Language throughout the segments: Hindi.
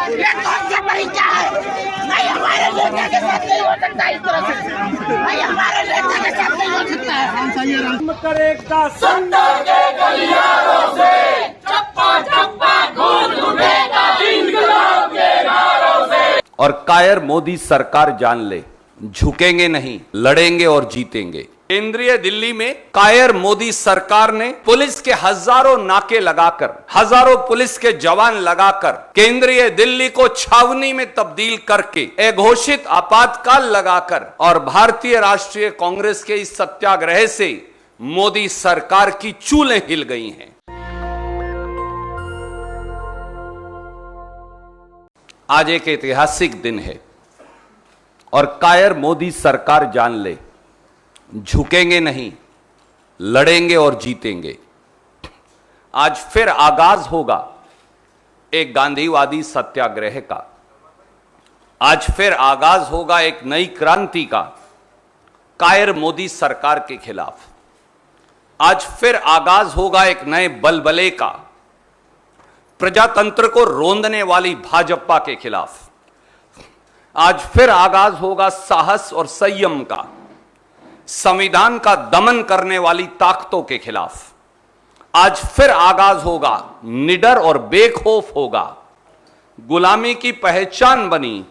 ये कौन सा तरीका है? नहीं, हमारे नेता के साथ नहीं हो सकता इस तरह से। नहीं, हमारे नेता के साथ नहीं हो सकता है। करेगा संदर के गलियारों से, चप्पा चप्पा गूंज उठेगा इंकलाब के नारों से। और कायर मोदी सरकार जान ले, झुकेंगे नहीं, लड़ेंगे और जीतेंगे। केंद्रीय दिल्ली में कायर मोदी सरकार ने पुलिस के हजारों नाके लगाकर, हजारों पुलिस के जवान लगाकर, केंद्रीय दिल्ली को छावनी में तब्दील करके, अघोषित आपातकाल लगाकर और भारतीय राष्ट्रीय कांग्रेस के इस सत्याग्रह से मोदी सरकार की चूलें हिल गई हैं। आज एक ऐतिहासिक दिन है और कायर मोदी सरकार जान ले, झुकेंगे नहीं, लड़ेंगे और जीतेंगे। आज फिर आगाज होगा एक गांधीवादी सत्याग्रह का। आज फिर आगाज होगा एक नई क्रांति का कायर मोदी सरकार के खिलाफ। आज फिर आगाज होगा एक नए बलबले का प्रजातंत्र को रोंदने वाली भाजपा के खिलाफ। आज फिर आगाज होगा साहस और संयम का, संविधान का दमन करने वाली ताकतों के खिलाफ। आज फिर आगाज होगा, निडर और बेखौफ होगा, गुलामी की पहचान बनी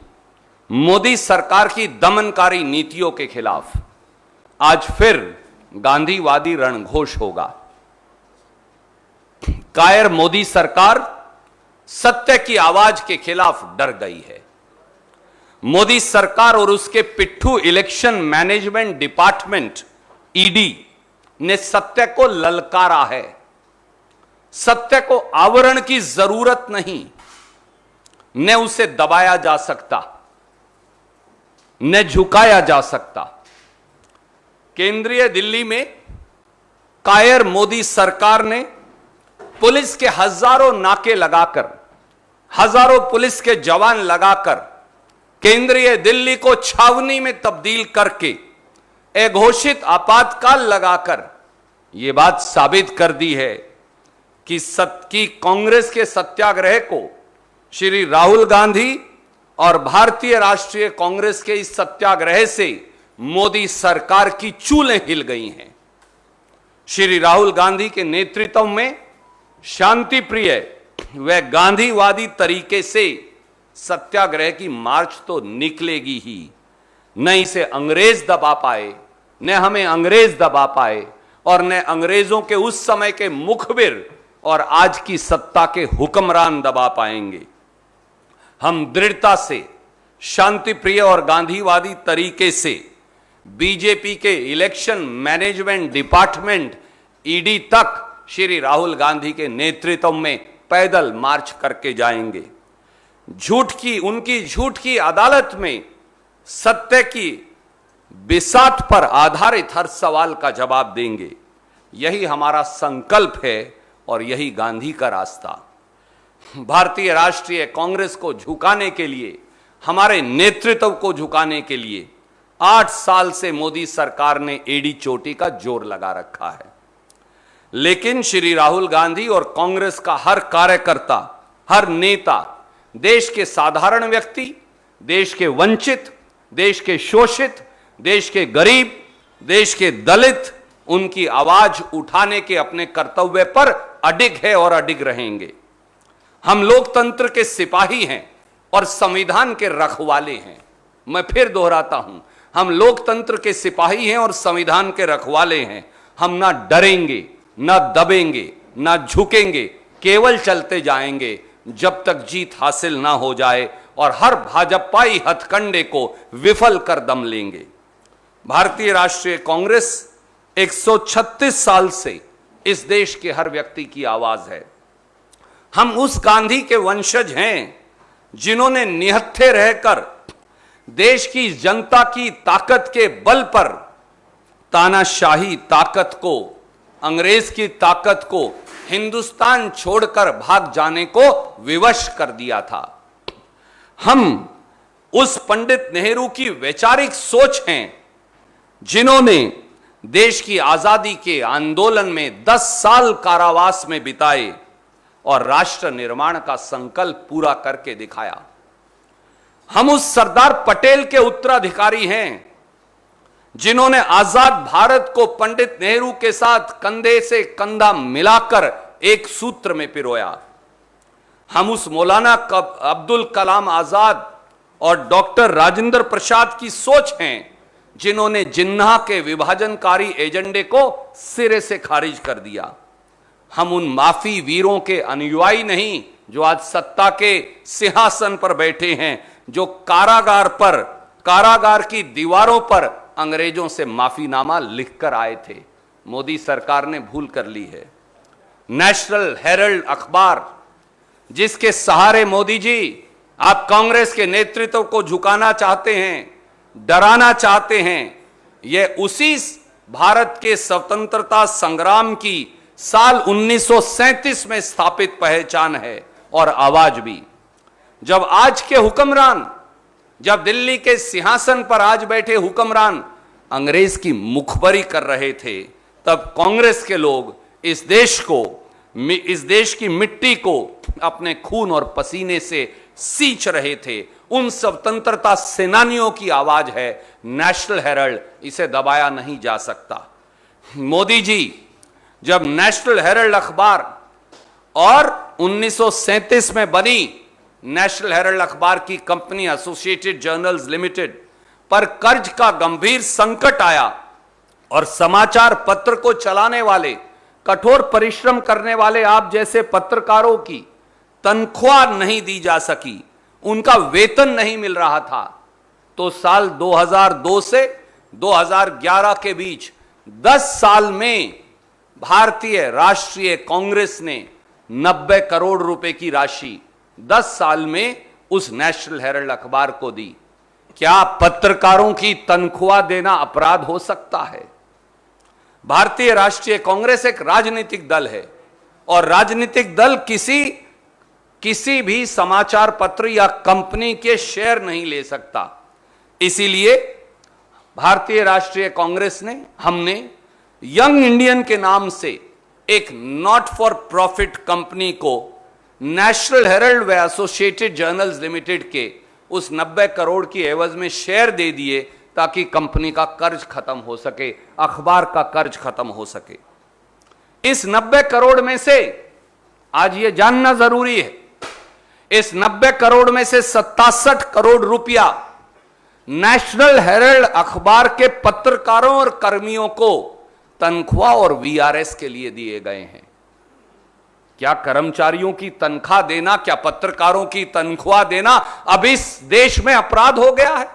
मोदी सरकार की दमनकारी नीतियों के खिलाफ। आज फिर गांधीवादी रणघोष होगा। कायर मोदी सरकार सत्य की आवाज के खिलाफ डर गई है। मोदी सरकार और उसके पिट्ठू इलेक्शन मैनेजमेंट डिपार्टमेंट ईडी ने सत्य को ललकारा है। सत्य को आवरण की जरूरत नहीं, न उसे दबाया जा सकता, न झुकाया जा सकता। केंद्रीय दिल्ली में कायर मोदी सरकार ने पुलिस के हजारों नाके लगाकर, हजारों पुलिस के जवान लगाकर केंद्रीय दिल्ली को छावनी में तब्दील करके, अघोषित आपातकाल लगाकर यह बात साबित कर दी है कि कांग्रेस के सत्याग्रह को श्री राहुल गांधी और भारतीय राष्ट्रीय कांग्रेस के इस सत्याग्रह से मोदी सरकार की चूलें हिल गई हैं। श्री राहुल गांधी के नेतृत्व में शांति प्रिय व गांधीवादी तरीके से सत्याग्रह की मार्च तो निकलेगी ही। न इसे अंग्रेज दबा पाए, न हमें अंग्रेज दबा पाए और न अंग्रेजों के उस समय के मुखबिर और आज की सत्ता के हुक्मरान दबा पाएंगे। हम दृढ़ता से, शांति प्रिय और गांधीवादी तरीके से बीजेपी के इलेक्शन मैनेजमेंट डिपार्टमेंट ईडी तक श्री राहुल गांधी के नेतृत्व में पैदल मार्च करके जाएंगे। उनकी झूठ की अदालत में सत्य की बिसात पर आधारित हर सवाल का जवाब देंगे। यही हमारा संकल्प है और यही गांधी का रास्ता। भारतीय राष्ट्रीय कांग्रेस को झुकाने के लिए, हमारे नेतृत्व को झुकाने के लिए 8 साल से मोदी सरकार ने एड़ी चोटी का जोर लगा रखा है। लेकिन श्री राहुल गांधी और कांग्रेस का हर कार्यकर्ता, हर नेता, देश के साधारण व्यक्ति, देश के वंचित, देश के शोषित, देश के गरीब, देश के दलित, उनकी आवाज उठाने के अपने कर्तव्य पर अडिग है और अडिग रहेंगे। हम लोकतंत्र के सिपाही हैं और संविधान के रखवाले हैं। मैं फिर दोहराता हूं, हम लोकतंत्र के सिपाही हैं और संविधान के रखवाले हैं। हम ना डरेंगे, ना दबेंगे, ना झुकेंगे, केवल चलते जाएंगे जब तक जीत हासिल ना हो जाए और हर भाजपाई हथकंडे को विफल कर दम लेंगे। भारतीय राष्ट्रीय कांग्रेस 136 साल से इस देश के हर व्यक्ति की आवाज है। हम उस गांधी के वंशज हैं जिन्होंने निहत्थे रहकर देश की जनता की ताकत के बल पर तानाशाही ताकत को, अंग्रेज की ताकत को हिंदुस्तान छोड़कर भाग जाने को विवश कर दिया था। हम उस पंडित नेहरू की वैचारिक सोच हैं जिन्होंने देश की आजादी के आंदोलन में 10 साल कारावास में बिताए और राष्ट्र निर्माण का संकल्प पूरा करके दिखाया। हम उस सरदार पटेल के उत्तराधिकारी हैं जिन्होंने आजाद भारत को पंडित नेहरू के साथ कंधे से कंधा मिलाकर एक सूत्र में पिरोया। हम उस मौलाना अब्दुल कलाम आजाद और डॉक्टर राजेंद्र प्रसाद की सोच हैं जिन्होंने जिन्ना के विभाजनकारी एजेंडे को सिरे से खारिज कर दिया। हम उन माफी वीरों के अनुयायी नहीं जो आज सत्ता के सिंहासन पर बैठे हैं, जो कारागार की दीवारों पर अंग्रेजों से माफीनामा लिखकर आए थे। मोदी सरकार ने भूल कर ली है। नेशनल हेराल्ड अखबार, जिसके सहारे मोदी जी आप कांग्रेस के नेतृत्व को झुकाना चाहते हैं, डराना चाहते हैं, यह उसी भारत के स्वतंत्रता संग्राम की साल 1937 में स्थापित पहचान है और आवाज भी। जब आज के हुक्मरान, जब दिल्ली के सिंहासन पर आज बैठे हुक्मरान अंग्रेज की मुखबरी कर रहे थे, तब कांग्रेस के लोग इस देश की मिट्टी को अपने खून और पसीने से सींच रहे थे। उन स्वतंत्रता सेनानियों की आवाज है नेशनल हेराल्ड, इसे दबाया नहीं जा सकता। मोदी जी जब नेशनल हेराल्ड अखबार और 1937 में बनी नेशनल हेराल्ड अखबार की कंपनी एसोसिएटेड जर्नल्स लिमिटेड पर कर्ज का गंभीर संकट आया और समाचार पत्र को चलाने वाले, कठोर परिश्रम करने वाले आप जैसे पत्रकारों की तनख्वाह नहीं दी जा सकी, उनका वेतन नहीं मिल रहा था, तो साल 2002 से 2011 के बीच 10 साल में भारतीय राष्ट्रीय कांग्रेस ने 90 करोड़ रुपए की राशि 10 साल में उस नेशनल हेराल्ड अखबार को दी। क्या पत्रकारों की तनख्वाह देना अपराध हो सकता है? भारतीय राष्ट्रीय कांग्रेस एक राजनीतिक दल है और राजनीतिक दल किसी भी समाचार पत्र या कंपनी के शेयर नहीं ले सकता। इसीलिए भारतीय राष्ट्रीय कांग्रेस ने, हमने यंग इंडियन के नाम से एक नॉट फॉर प्रॉफिट कंपनी को नेशनल हेराल्ड व एसोसिएटेड जर्नल्स लिमिटेड के उस 90 करोड़ की एवज में शेयर दे दिए ताकि कंपनी का कर्ज खत्म हो सके, अखबार का कर्ज खत्म हो सके। इस 90 करोड़ में से आज यह जानना जरूरी है, इस 90 करोड़ में से 67 करोड़ रुपया नेशनल हेराल्ड अखबार के पत्रकारों और कर्मियों को तनख्वाह और वीआरएस के लिए दिए गए हैं। क्या कर्मचारियों की तनख्वाह देना, क्या पत्रकारों की तनख्वाह देना अब इस देश में अपराध हो गया है?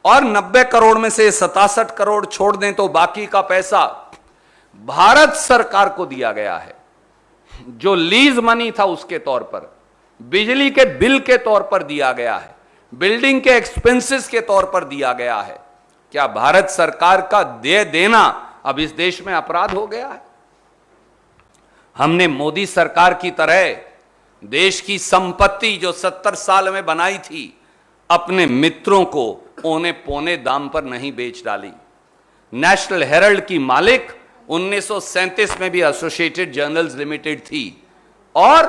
और 90 करोड़ में से 67 करोड़ छोड़ दें तो बाकी का पैसा भारत सरकार को दिया गया है, जो लीज मनी था उसके तौर पर, बिजली के बिल के तौर पर दिया गया है, बिल्डिंग के एक्सपेंसेस के तौर पर दिया गया है। क्या भारत सरकार का दे देना अब इस देश में अपराध हो गया है? हमने मोदी सरकार की तरह देश की संपत्ति जो 70 साल में बनाई थी, अपने मित्रों को औने पौने दाम पर नहीं बेच डाली। नेशनल हेराल्ड की मालिक 1937 में भी एसोसिएटेड जर्नल्स लिमिटेड थी और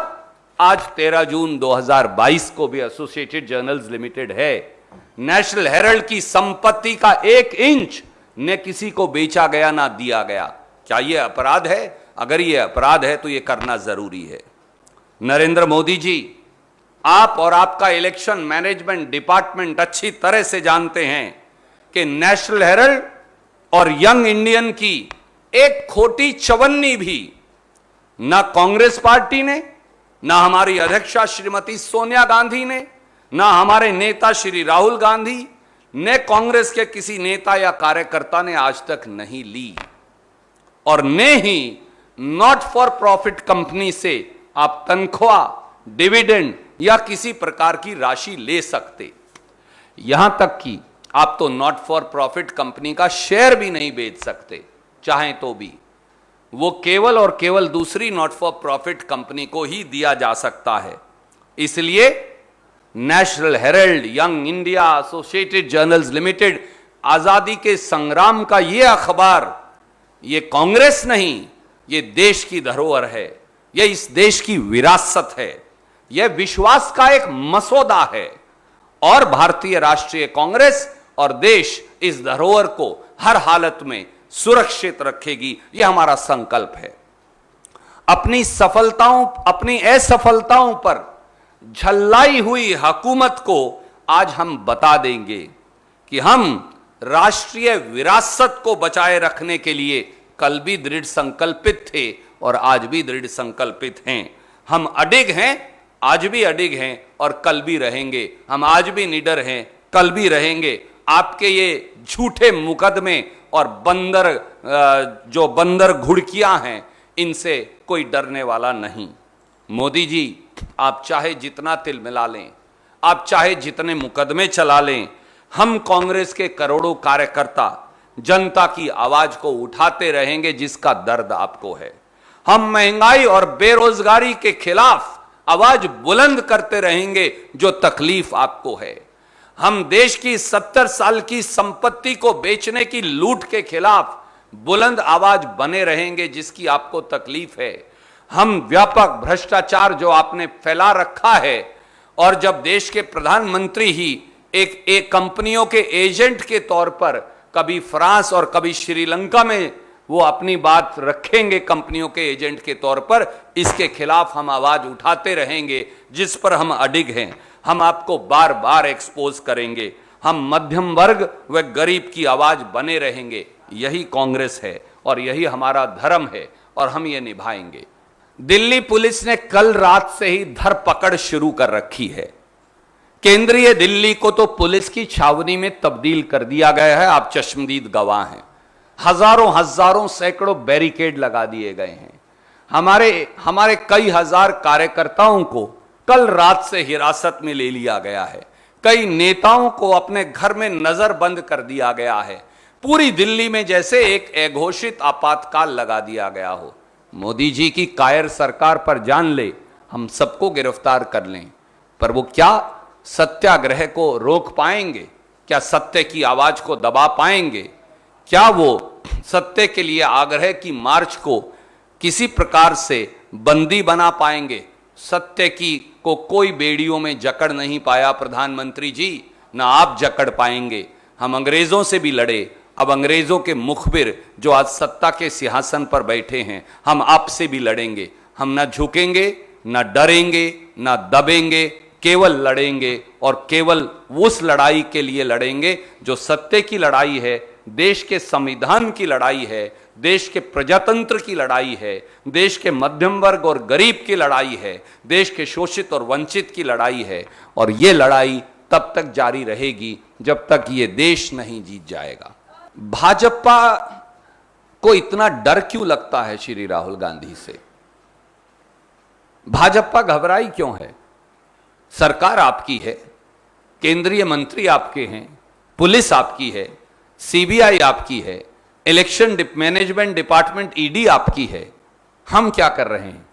आज 13 जून 2022 को भी एसोसिएटेड जर्नल्स लिमिटेड है। नेशनल हेराल्ड की संपत्ति का 1 इंच न किसी को बेचा गया ना दिया गया। क्या यह अपराध है? अगर यह अपराध है तो यह करना जरूरी है। नरेंद्र मोदी जी, आप और आपका इलेक्शन मैनेजमेंट डिपार्टमेंट अच्छी तरह से जानते हैं कि नेशनल हेराल्ड और यंग इंडियन की एक खोटी चवन्नी भी ना कांग्रेस पार्टी ने, ना हमारी अध्यक्षा श्रीमती सोनिया गांधी ने, ना हमारे नेता श्री राहुल गांधी ने कांग्रेस के किसी नेता या कार्यकर्ता ने आज तक नहीं ली, और ने ही नॉट फॉर प्रॉफिट कंपनी से आप तनख्वाह, डिविडेंड या किसी प्रकार की राशि ले सकते। यहां तक कि आप तो नॉट फॉर प्रॉफिट कंपनी का शेयर भी नहीं बेच सकते, चाहें तो भी। वो केवल और केवल दूसरी नॉट फॉर प्रॉफिट कंपनी को ही दिया जा सकता है। इसलिए national Herald, young India, associated journals limited, आजादी के संग्राम का ये अखबार, ये कांग्रेस नहीं, ये देश की धरोहर है। यह इस देश की विरासत है, यह विश्वास का एक मसौदा है और भारतीय राष्ट्रीय कांग्रेस और देश इस धरोहर को हर हालत में सुरक्षित रखेगी। यह हमारा संकल्प है। अपनी सफलताओं, अपनी असफलताओं पर झल्लाई हुई हुकूमत को आज हम बता देंगे कि हम राष्ट्रीय विरासत को बचाए रखने के लिए कल भी दृढ़ संकल्पित थे और आज भी दृढ़ संकल्पित हैं। हम अडिग हैं, आज भी अडिग हैं और कल भी रहेंगे। हम आज भी निडर हैं, कल भी रहेंगे। आपके ये झूठे मुकदमे और जो बंदर घुड़कियां हैं, इनसे कोई डरने वाला नहीं। मोदी जी, आप चाहे जितना तिल मिला लें, आप चाहे जितने मुकदमे चला लें, हम कांग्रेस के करोड़ों कार्यकर्ता जनता की आवाज को उठाते रहेंगे जिसका दर्द आपको है। हम महंगाई और बेरोजगारी के खिलाफ आवाज बुलंद करते रहेंगे जो तकलीफ आपको है। हम देश की 70 साल की संपत्ति को बेचने की लूट के खिलाफ बुलंद आवाज बने रहेंगे जिसकी आपको तकलीफ है। हम व्यापक भ्रष्टाचार जो आपने फैला रखा है, और जब देश के प्रधानमंत्री ही एक कंपनियों के एजेंट के तौर पर कभी फ्रांस और कभी श्रीलंका में वो अपनी बात रखेंगे कंपनियों के एजेंट के तौर पर, इसके खिलाफ हम आवाज उठाते रहेंगे जिस पर हम अडिग हैं। हम आपको बार बार एक्सपोज करेंगे। हम मध्यम वर्ग व गरीब की आवाज बने रहेंगे। यही कांग्रेस है और यही हमारा धर्म है और हम ये निभाएंगे। दिल्ली पुलिस ने कल रात से ही धरपकड़ शुरू कर रखी है। केंद्रीय दिल्ली को तो पुलिस की छावनी में तब्दील कर दिया गया है, आप चश्मदीद गवाह हैं। हजारों सैकड़ों बैरिकेड लगा दिए गए हैं। हमारे कई हजार कार्यकर्ताओं को कल रात से हिरासत में ले लिया गया है। कई नेताओं को अपने घर में नजरबंद कर दिया गया है। पूरी दिल्ली में जैसे एक अघोषित आपातकाल लगा दिया गया हो। मोदी जी की कायर सरकार पर जान ले, हम सबको गिरफ्तार कर लें, पर वो क्या सत्याग्रह को रोक पाएंगे? क्या सत्य की आवाज को दबा पाएंगे? क्या वो सत्य के लिए आग्रह की मार्च को किसी प्रकार से बंदी बना पाएंगे? सत्य की को कोई बेड़ियों में जकड़ नहीं पाया प्रधानमंत्री जी, ना आप जकड़ पाएंगे। हम अंग्रेजों से भी लड़े, अब अंग्रेजों के मुखबिर जो आज सत्ता के सिंहासन पर बैठे हैं, हम आपसे भी लड़ेंगे। हम ना झुकेंगे, ना डरेंगे, ना दबेंगे, केवल लड़ेंगे और केवल उस लड़ाई के लिए लड़ेंगे जो सत्य की लड़ाई है, देश के संविधान की लड़ाई है, देश के प्रजातंत्र की लड़ाई है, देश के मध्यम वर्ग और गरीब की लड़ाई है, देश के शोषित और वंचित की लड़ाई है। और ये लड़ाई तब तक जारी रहेगी जब तक ये देश नहीं जीत जाएगा। भाजपा को इतना डर क्यों लगता है श्री राहुल गांधी से? भाजपा घबराई क्यों है? सरकार आपकी है, केंद्रीय मंत्री आपके हैं, पुलिस आपकी है, सीबीआई आपकी है, इलेक्शन मैनेजमेंट डिपार्टमेंट ईडी आपकी है। हम क्या कर रहे हैं?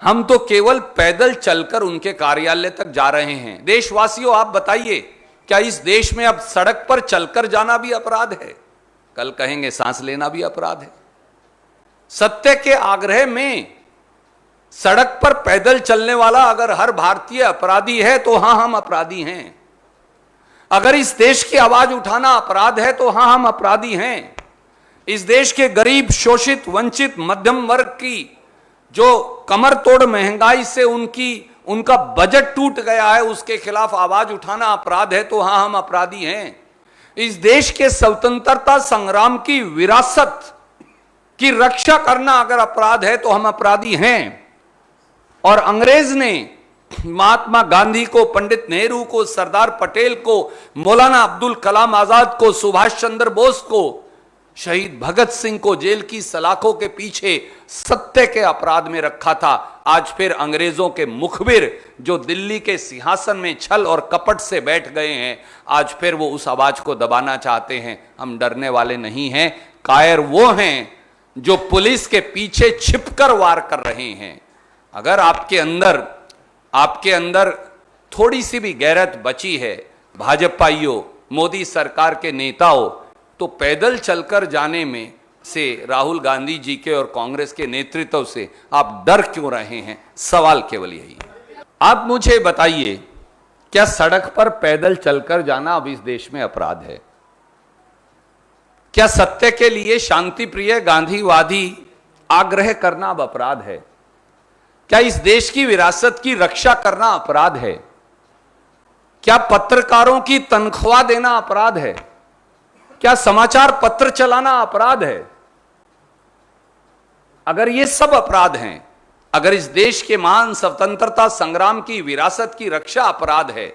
हम तो केवल पैदल चलकर उनके कार्यालय तक जा रहे हैं। देशवासियों, आप बताइए, क्या इस देश में अब सड़क पर चलकर जाना भी अपराध है? कल कहेंगे सांस लेना भी अपराध है। सत्य के आग्रह में सड़क पर पैदल चलने वाला अगर हर भारतीय अपराधी है तो हां, हम अपराधी हैं। अगर इस देश की आवाज उठाना अपराध है तो हां, हम अपराधी हैं। इस देश के गरीब, शोषित, वंचित, मध्यम वर्ग की जो कमर तोड़ महंगाई से उनका बजट टूट गया है, उसके खिलाफ आवाज उठाना अपराध है तो हां, हम अपराधी हैं। इस देश के स्वतंत्रता संग्राम की विरासत की रक्षा करना अगर अपराध है तो हम अपराधी हैं। और अंग्रेज ने महात्मा गांधी को, पंडित नेहरू को, सरदार पटेल को, मौलाना अब्दुल कलाम आजाद को, सुभाष चंद्र बोस को, शहीद भगत सिंह को जेल की सलाखों के पीछे सत्य के अपराध में रखा था। आज फिर अंग्रेजों के मुखबिर जो दिल्ली के सिंहासन में छल और कपट से बैठ गए हैं, आज फिर वो उस आवाज को दबाना चाहते हैं। हम डरने वाले नहीं हैं। कायर वो हैं जो पुलिस के पीछे छिपकर वार कर रहे हैं। अगर आपके अंदर थोड़ी सी भी गैरत बची है, भाजपाइयों, मोदी सरकार के नेताओं, तो पैदल चलकर जाने में से, राहुल गांधी जी के और कांग्रेस के नेतृत्व से आप डर क्यों रहे हैं? सवाल केवल यही। आप मुझे बताइए, क्या सड़क पर पैदल चलकर जाना अब इस देश में अपराध है? क्या सत्य के लिए शांति प्रिय गांधीवादी आग्रह करना अब अपराध है? क्या इस देश की विरासत की रक्षा करना अपराध है? क्या पत्रकारों की तनख्वाह देना अपराध है? क्या समाचार पत्र चलाना अपराध है? अगर ये सब अपराध हैं, अगर इस देश के महान स्वतंत्रता संग्राम की विरासत की रक्षा अपराध है,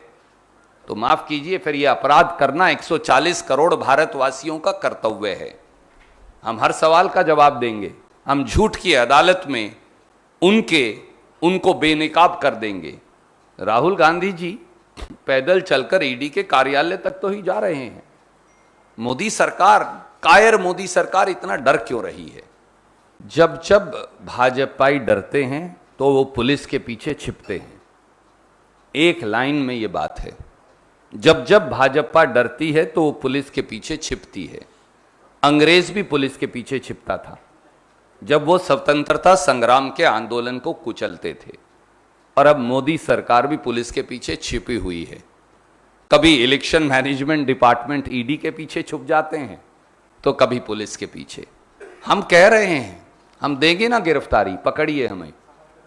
तो माफ कीजिए, फिर यह अपराध करना 140 करोड़ भारतवासियों का कर्तव्य है। हम हर सवाल का जवाब देंगे। हम झूठ की अदालत में उनको बेनकाब कर देंगे। राहुल गांधी जी पैदल चलकर ईडी के कार्यालय तक तो ही जा रहे हैं। मोदी सरकार, कायर मोदी सरकार इतना डर क्यों रही है? जब जब भाजपाई डरते हैं तो वो पुलिस के पीछे छिपते हैं। एक लाइन में ये बात है, जब जब भाजपा डरती है तो वो पुलिस के पीछे छिपती है। अंग्रेज भी पुलिस के पीछे छिपता था जब वो स्वतंत्रता संग्राम के आंदोलन को कुचलते थे, और अब मोदी सरकार भी पुलिस के पीछे छिपी हुई है। कभी इलेक्शन मैनेजमेंट डिपार्टमेंट ईडी के पीछे छुप जाते हैं, तो कभी पुलिस के पीछे। हम कह रहे हैं, हम देंगे ना गिरफ्तारी, पकड़िए हमें।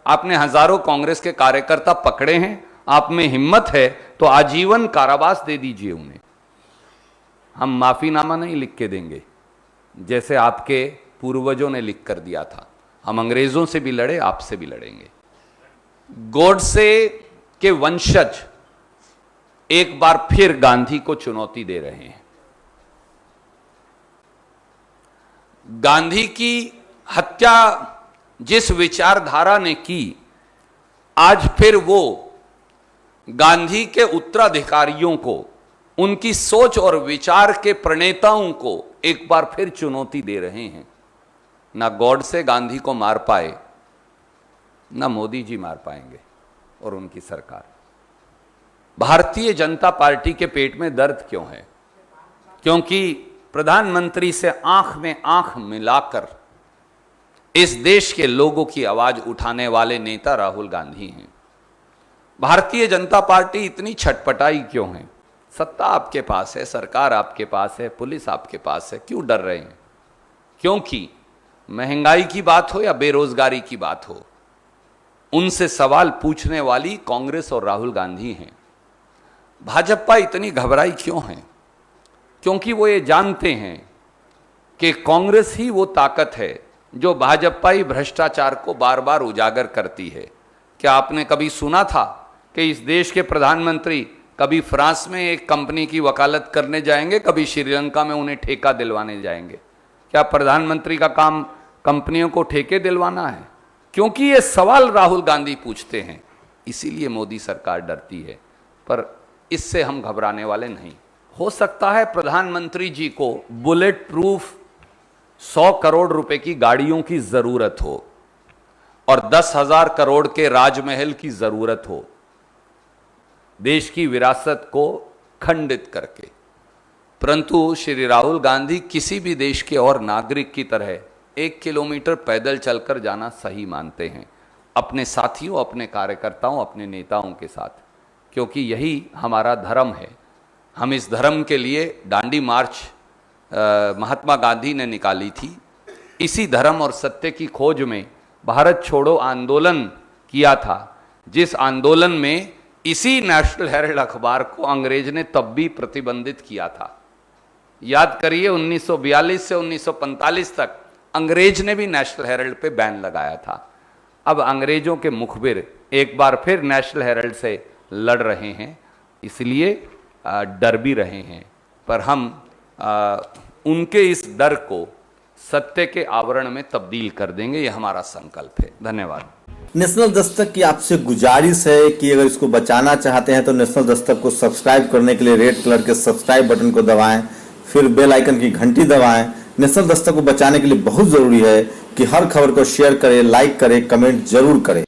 आपने हजारों कांग्रेस के कार्यकर्ता पकड़े हैं, आप में हिम्मत है तो आजीवन कारावास दे दीजिए उन्हें। हम माफीनामा नहीं लिख के देंगे जैसे आपके पूर्वजों ने लिख कर दिया था। हम अंग्रेजों से भी लड़े, आपसे भी लड़ेंगे। गॉडसे के वंशज एक बार फिर गांधी को चुनौती दे रहे हैं। गांधी की हत्या जिस विचारधारा ने की, आज फिर वो गांधी के उत्तराधिकारियों को, उनकी सोच और विचार के प्रणेताओं को एक बार फिर चुनौती दे रहे हैं। ना गॉडसे गांधी को मार पाए, ना मोदी जी मार पाएंगे और उनकी सरकार। भारतीय जनता पार्टी के पेट में दर्द क्यों है? क्योंकि प्रधानमंत्री से आंख में आंख मिलाकर इस देश के लोगों की आवाज उठाने वाले नेता राहुल गांधी हैं। भारतीय जनता पार्टी इतनी छटपटाई क्यों है? सत्ता आपके पास है, सरकार आपके पास है, पुलिस आपके पास है, क्यों डर रहे हैं? क्योंकि महंगाई की बात हो या बेरोजगारी की बात हो, उनसे सवाल पूछने वाली कांग्रेस और राहुल गांधी हैं। भाजपा इतनी घबराई क्यों है? क्योंकि वो ये जानते हैं कि कांग्रेस ही वो ताकत है जो भाजपाई भ्रष्टाचार को बार बार उजागर करती है। क्या आपने कभी सुना था कि इस देश के प्रधानमंत्री कभी फ्रांस में एक कंपनी की वकालत करने जाएंगे, कभी श्रीलंका में उन्हें ठेका दिलवाने जाएंगे? क्या प्रधानमंत्री का काम कंपनियों को ठेके दिलवाना है? क्योंकि ये सवाल राहुल गांधी पूछते हैं, इसीलिए मोदी सरकार डरती है। पर इससे हम घबराने वाले नहीं। हो सकता है प्रधानमंत्री जी को बुलेट प्रूफ 100 करोड़ रुपए की गाड़ियों की जरूरत हो और 10,000 करोड़ के राजमहल की जरूरत हो, देश की विरासत को खंडित करके, परंतु श्री राहुल गांधी किसी भी देश के और नागरिक की तरह 1 किलोमीटर पैदल चलकर जाना सही मानते हैं, अपने साथियों, अपने कार्यकर्ताओं, अपने नेताओं के साथ, क्योंकि यही हमारा धर्म है। हम इस धर्म के लिए दांडी मार्च महात्मा गांधी ने निकाली थी। इसी धर्म और सत्य की खोज में भारत छोड़ो आंदोलन किया था, जिस आंदोलन में इसी नेशनल हेराल्ड अखबार को अंग्रेज ने तब भी प्रतिबंधित किया था। याद करिए, 1942 से 1945 तक अंग्रेज ने भी नेशनल हेराल्ड पे बैन लगाया था। अब अंग्रेजों के मुखबिर एक बार फिर नेशनल हेराल्ड से लड़ रहे हैं, इसलिए डर भी रहे हैं। पर हम उनके इस डर को सत्य के आवरण में तब्दील कर देंगे, ये हमारा संकल्प है। धन्यवाद। नेशनल दस्तक की आपसे गुजारिश है कि अगर इसको बचाना चाहते हैं तो नेशनल दस्तक को सब्सक्राइब करने के लिए रेड कलर के सब्सक्राइब बटन को दबाएं, फिर बेल आइकन की घंटी दबाएं। नेशनल दस्तक को बचाने के लिए बहुत जरूरी है कि हर खबर को शेयर करें, लाइक करें, कमेंट जरूर करें।